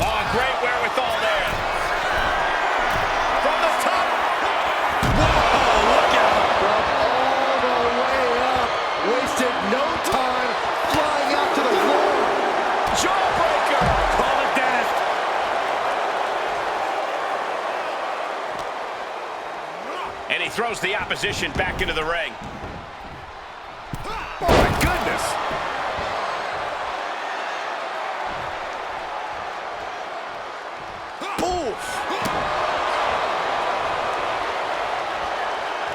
Oh, great wherewithal there. From the top. Whoa, look out. From all the way up. Wasted no time flying out to the floor. Jawbreaker. Call it Dennis. And he throws the opposition back into the ring. Oh, my goodness.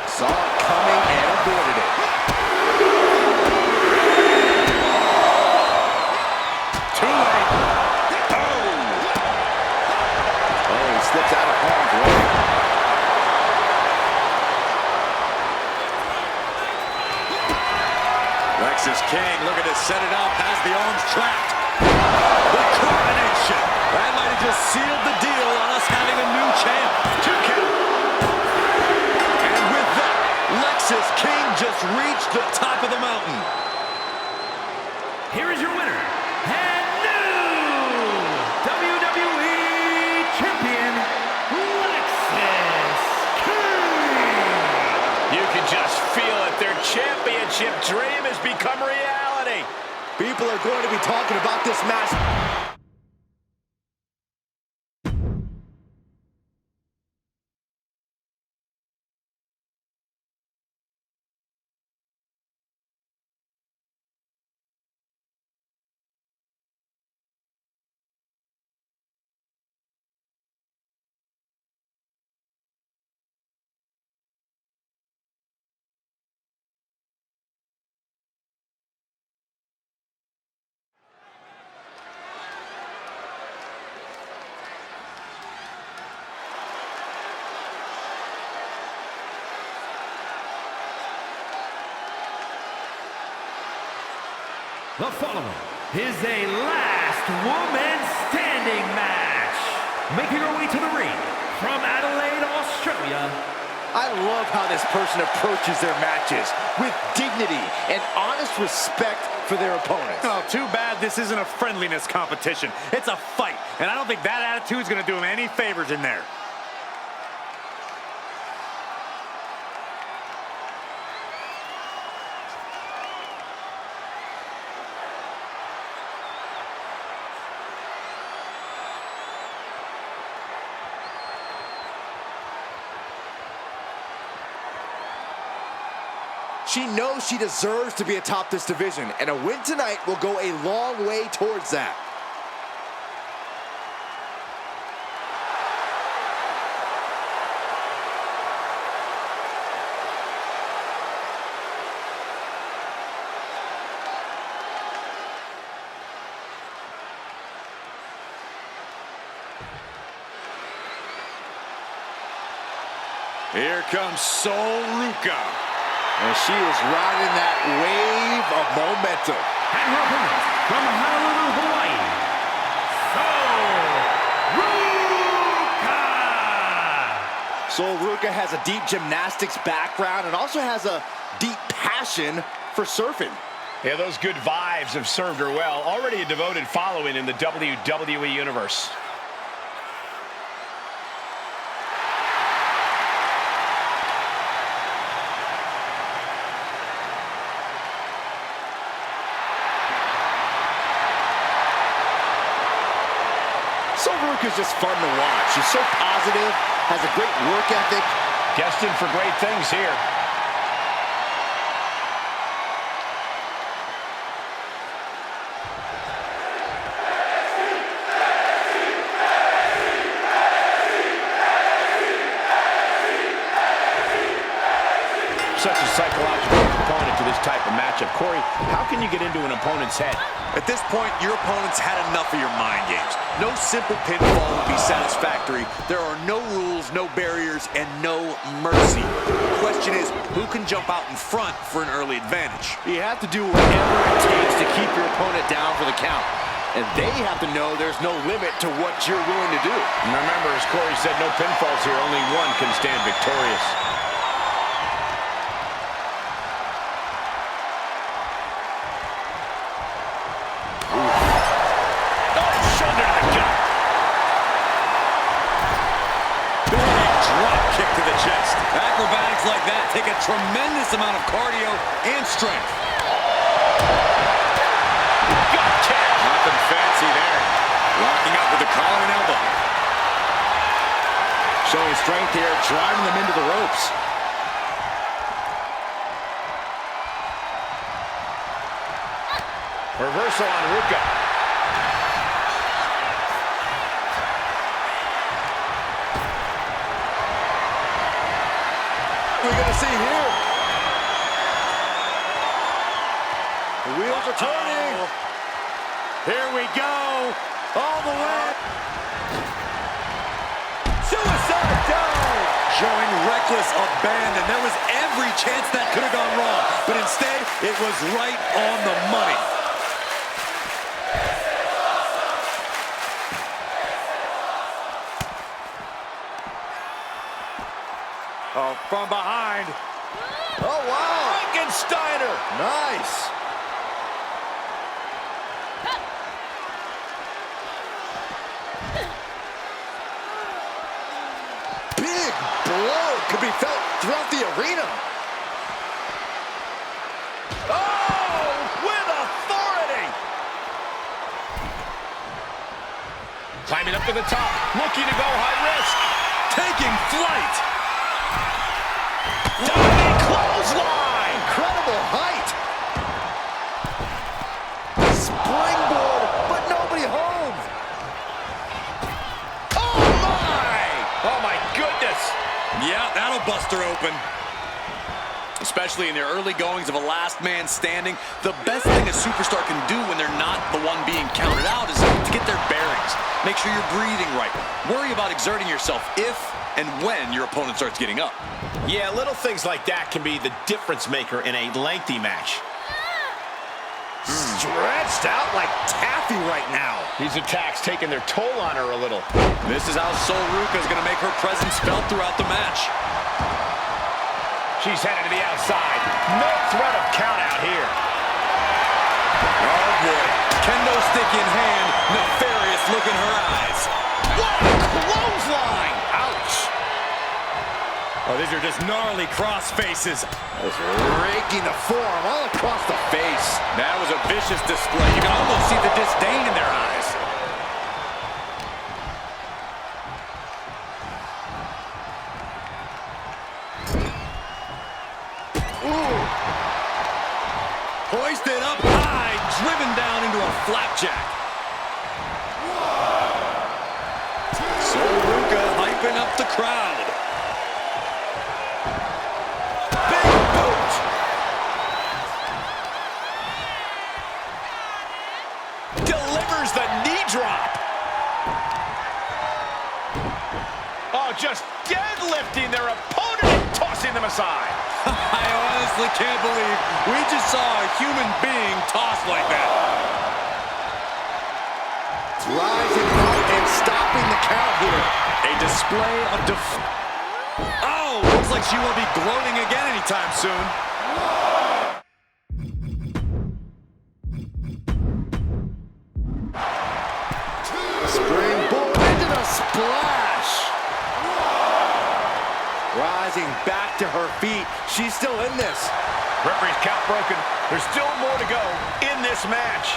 Saw it coming and avoided it. Too late. Oh, he slips out of harm's way. Lexus King looking to set it up, has the arms trapped. The coronation. That might have just sealed the deal on us having a new champ. 2 count. And with that, Lexus King just reached the top of the mountain. Here is your winner, and new WWE Champion, Lexus King. You can just feel it. Their championship dream has become reality. People are going to be talking about this match The following is a last woman standing match. Making her way to the ring from Adelaide, Australia. I love how this person approaches their matches with dignity and honest respect for their opponents. Oh, too bad this isn't a friendliness competition. It's a fight, and I don't think that attitude is going to do him any favors in there. She knows she deserves to be atop this division, and a win tonight will go a long way towards that. Here comes Sol Ruca. And she is riding that wave of momentum. And her opponent from Honolulu, Hawaii, Sol Sol Ruca. Ruca has a deep gymnastics background and also has a deep passion for surfing. Yeah, those good vibes have served her well. Already a devoted following in the WWE Universe. Sol Ruca is just fun to watch. She's so positive, has a great work ethic. Destined for great things here. Such a psychological component to this type of matchup. Corey, how can you get into an opponent's head? At this point, your opponent's had enough of your mind games. No simple pinfall would be satisfactory. There are no rules, no barriers, and no mercy. The question is, who can jump out in front for an early advantage? You have to do whatever it takes to keep your opponent down for the count. And they have to know there's no limit to what you're willing to do. And remember, as Corey said, no pinfalls here. Only one can stand victorious. Acrobatics like that take a tremendous amount of cardio and strength. Gotcha! Nothing fancy there. Locking up with the collar and elbow. Showing strength here, driving them into the ropes. Reversal on Ruca. We're going to see here. The wheels are turning. Here we go. All the way. Suicide dive. Showing reckless abandon. There was every chance that could have gone wrong. But instead, it was right on the money. Oh, from behind. Oh, wow. Frankensteiner. Nice. Big blow could be felt throughout the arena. Oh, with authority. Climbing up to the top. Looking to go high risk. Taking flight. Diving clothesline. Incredible height. Springboard, but nobody home. Oh, my. Oh, my goodness. Yeah, that'll bust her open. Especially in the early goings of a last man standing, the best thing a superstar can do when they're not the one being counted out is to get their bearings. Make sure you're breathing right. Worry about exerting yourself if and when your opponent starts getting up. Yeah, little things like that can be the difference maker in a lengthy match. stretched out like taffy right now. These attacks taking their toll on her a little. This is how Sol Ruca is going to make her presence felt throughout the match. She's headed to the outside. No threat of count out here. Oh boy, kendo stick in hand, nefarious look in her eyes. What a clothesline! Ouch! Oh, these are just gnarly cross faces. Just raking the forearm all across the face. That was a vicious display. You can almost see the disdain in their eyes. Ooh. Hoisted up high, driven down into a flapjack. Sol Ruca hyping up the crowd. Big boot. Delivers the knee drop. Oh, just deadlifting their opponent and tossing them aside. I honestly can't believe we just saw a human being tossed like that. Rising up and stopping the count here. A display of Oh, looks like she will be gloating again anytime soon. Springboard into the splash. Rising back to her feet. She's still in this. Referee's count broken. There's still more to go in this match.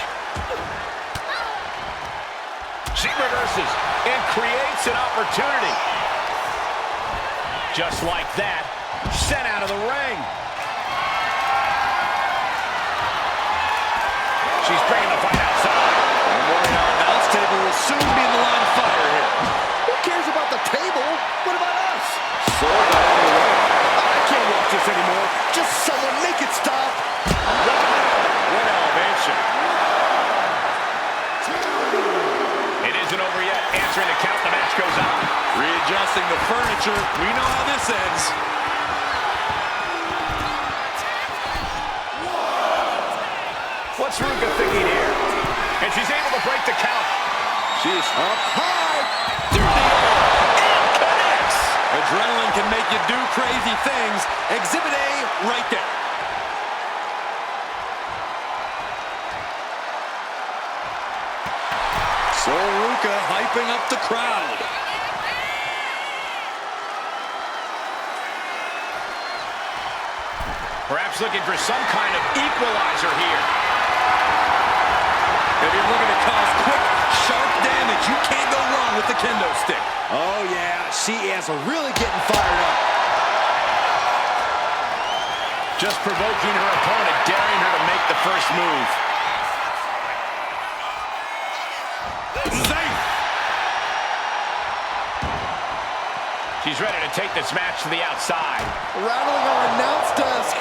She reverses and creates an opportunity. Just like that, sent out of the ring. She's bringing the fight outside. I'm worried our announce table will soon be in the line of fire here. Who cares about the table? What about us? Sold out on the way. I can't watch this anymore. Just someone make it stop. What elevation. It isn't over yet. Answering the count, the match goes on. Readjusting the furniture. We know how this ends. What's Ruca thinking here? And she's able to break the count. She's up high. Through the air. And connects. Adrenaline can make you do crazy things. Exhibit A right there. Sol Ruca hyping up the crowd. Perhaps looking for some kind of equalizer here. If you're looking to cause quick, sharp damage, you can't go wrong with the kendo stick. Oh, yeah. She is really getting fired up. Just provoking her opponent, daring her to make the first move. Safe. She's ready to take this match to the outside. Rattling our announce desk.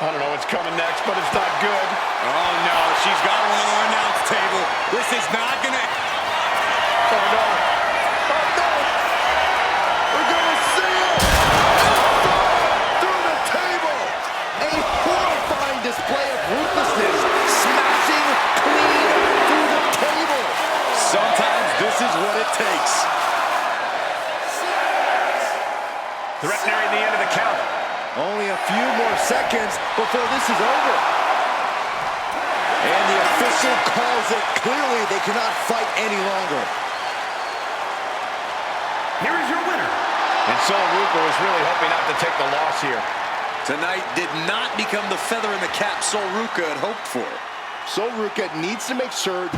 I don't know what's coming next, but it's not good. Oh, no. She's got her on our announce table. This is not going to... Oh, no. Oh, no. We're going to see it. Through the table. A horrifying display of ruthlessness. Smashing clean through the table. Sometimes this is what it takes. Threatening the end of the count. Only a few more seconds before this is over. And the official calls it. Clearly, they cannot fight any longer. Here is your winner. And Sol Ruca was really hoping not to take the loss here. Tonight did not become the feather in the cap Sol Ruca had hoped for. Sol Ruca needs to make sure